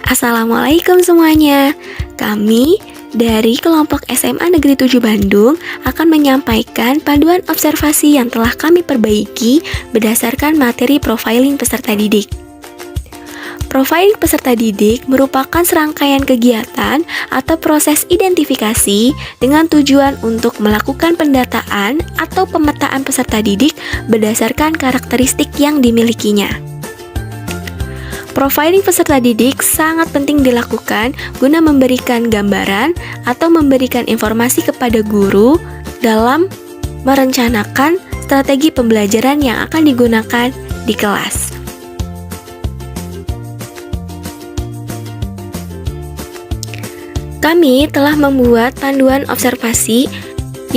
Assalamualaikum semuanya. Kami dari kelompok SMA Negeri 7 Bandung akan menyampaikan panduan observasi yang telah kami perbaiki berdasarkan materi profiling peserta didik. Profiling peserta didik merupakan serangkaian kegiatan atau proses identifikasi dengan tujuan untuk melakukan pendataan atau pemetaan peserta didik berdasarkan karakteristik yang dimilikinya. Profiling peserta didik sangat penting dilakukan guna memberikan gambaran atau memberikan informasi kepada guru dalam merencanakan strategi pembelajaran yang akan digunakan di kelas. Kami telah membuat panduan observasi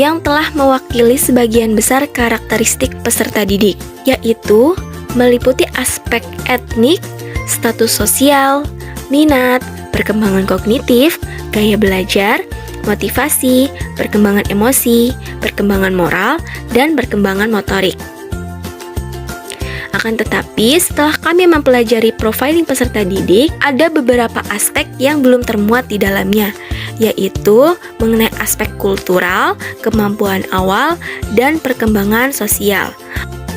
yang telah mewakili sebagian besar karakteristik peserta didik, yaitu meliputi aspek etnik, status sosial, minat, perkembangan kognitif, gaya belajar, motivasi, perkembangan emosi, perkembangan moral, dan perkembangan motorik. Akan tetapi, setelah kami mempelajari profiling peserta didik, ada beberapa aspek yang belum termuat di dalamnya, yaitu mengenai aspek kultural, kemampuan awal, dan perkembangan sosial.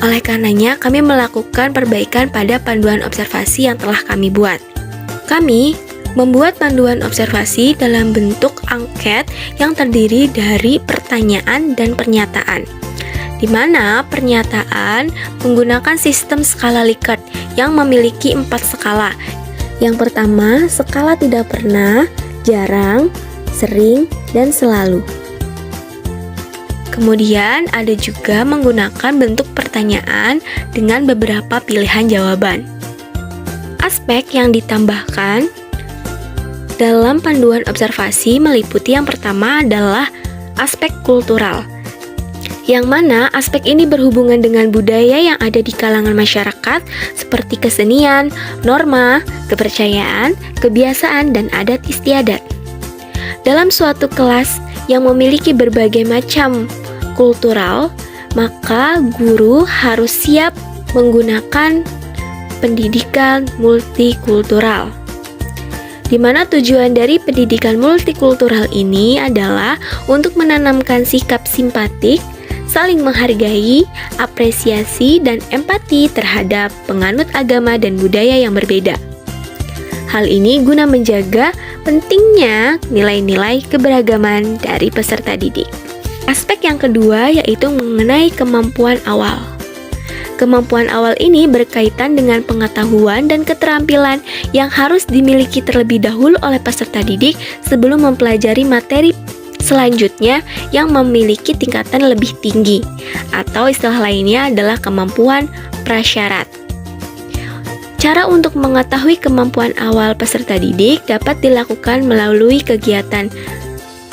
Oleh karenanya, kami melakukan perbaikan pada panduan observasi yang telah kami buat. Kami membuat panduan observasi dalam bentuk angket yang terdiri dari pertanyaan dan pernyataan, di mana pernyataan menggunakan sistem skala Likert yang memiliki 4 skala. Yang pertama, skala tidak pernah, jarang, sering, dan selalu. Kemudian ada juga menggunakan bentuk pertanyaan dengan beberapa pilihan jawaban. Aspek yang ditambahkan dalam panduan observasi meliputi yang pertama adalah aspek kultural, yang mana aspek ini berhubungan dengan budaya yang ada di kalangan masyarakat seperti kesenian, norma, kepercayaan, kebiasaan, dan adat istiadat. Dalam suatu kelas yang memiliki berbagai macam kultural, maka guru harus siap menggunakan pendidikan multikultural. Di mana tujuan dari pendidikan multikultural ini adalah untuk menanamkan sikap simpatik, saling menghargai, apresiasi, dan empati terhadap penganut agama dan budaya yang berbeda. Hal ini guna menjaga pentingnya nilai-nilai keberagaman dari peserta didik. Aspek yang kedua yaitu mengenai kemampuan awal. Kemampuan awal ini berkaitan dengan pengetahuan dan keterampilan yang harus dimiliki terlebih dahulu oleh peserta didik sebelum mempelajari materi selanjutnya yang memiliki tingkatan lebih tinggi, atau istilah lainnya adalah kemampuan prasyarat. Cara untuk mengetahui kemampuan awal peserta didik dapat dilakukan melalui kegiatan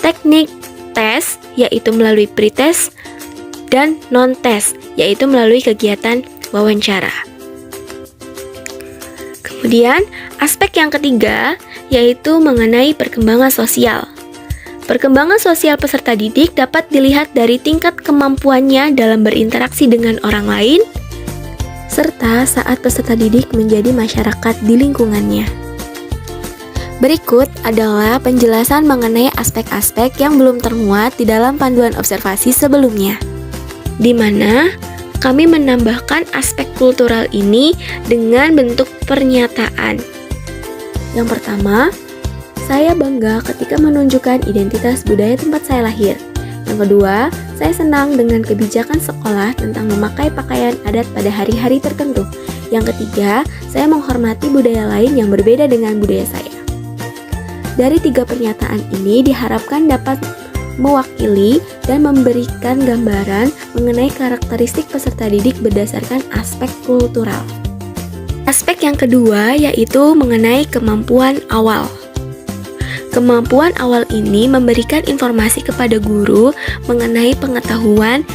teknik tes, yaitu melalui pretest, dan non-tes, yaitu melalui kegiatan wawancara. Kemudian, aspek yang ketiga yaitu mengenai perkembangan sosial. Perkembangan sosial peserta didik dapat dilihat dari tingkat kemampuannya dalam berinteraksi dengan orang lain, serta saat peserta didik menjadi masyarakat di lingkungannya. Berikut adalah penjelasan mengenai aspek-aspek yang belum termuat di dalam panduan observasi sebelumnya, di mana kami menambahkan aspek kultural ini dengan bentuk pernyataan. Yang pertama, saya bangga ketika menunjukkan identitas budaya tempat saya lahir. Yang kedua, saya senang dengan kebijakan sekolah tentang memakai pakaian adat pada hari-hari tertentu. Yang ketiga, saya menghormati budaya lain yang berbeda dengan budaya saya. Dari 3 pernyataan ini diharapkan dapat mewakili dan memberikan gambaran mengenai karakteristik peserta didik berdasarkan aspek kultural. Aspek yang kedua yaitu mengenai kemampuan awal. Kemampuan awal ini memberikan informasi kepada guru mengenai pengetahuan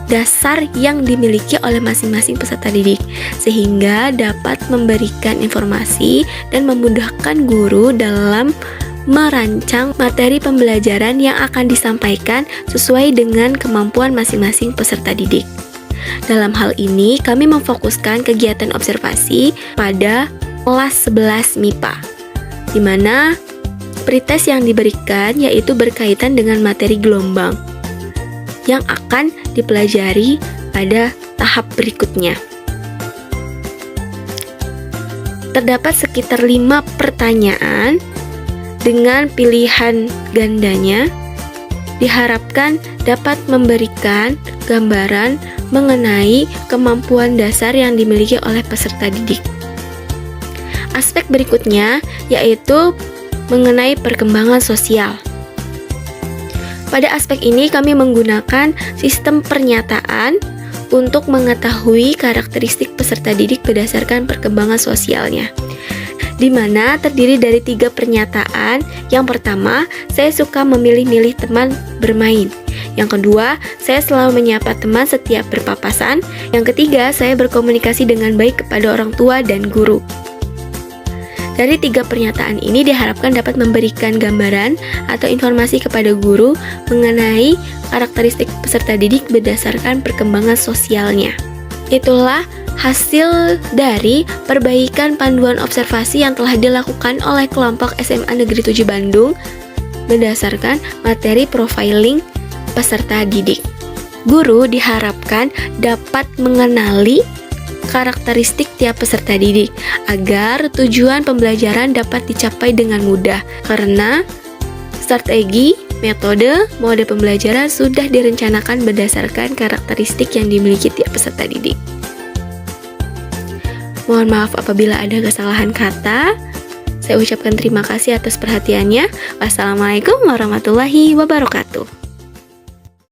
dasar yang dimiliki oleh masing-masing peserta didik, sehingga dapat memberikan informasi dan memudahkan guru dalam merancang materi pembelajaran yang akan disampaikan sesuai dengan kemampuan masing-masing peserta didik. Dalam hal ini, kami memfokuskan kegiatan observasi pada kelas 11 MIPA. di mana pretest yang diberikan yaitu berkaitan dengan materi gelombang yang akan dipelajari pada tahap berikutnya. Terdapat sekitar 5 pertanyaan dengan pilihan gandanya, diharapkan dapat memberikan gambaran mengenai kemampuan dasar yang dimiliki oleh peserta didik. Aspek berikutnya yaitu mengenai perkembangan sosial. Pada aspek ini kami menggunakan sistem pernyataan untuk mengetahui karakteristik peserta didik berdasarkan perkembangan sosialnya, di mana terdiri dari 3 pernyataan. Yang pertama, saya suka memilih-milih teman bermain. Yang kedua, saya selalu menyapa teman setiap berpapasan. Yang ketiga, saya berkomunikasi dengan baik kepada orang tua dan guru. Dari 3 pernyataan ini diharapkan dapat memberikan gambaran atau informasi kepada guru mengenai karakteristik peserta didik berdasarkan perkembangan sosialnya. Itulah hasil dari perbaikan panduan observasi yang telah dilakukan oleh kelompok SMA Negeri 7 Bandung berdasarkan materi profiling peserta didik. Guru diharapkan dapat mengenali karakteristik tiap peserta didik agar tujuan pembelajaran dapat dicapai dengan mudah, karena strategi, metode, mode pembelajaran sudah direncanakan berdasarkan karakteristik yang dimiliki tiap peserta didik. Mohon maaf apabila ada kesalahan kata. Saya ucapkan terima kasih atas perhatiannya. Wassalamualaikum warahmatullahi wabarakatuh.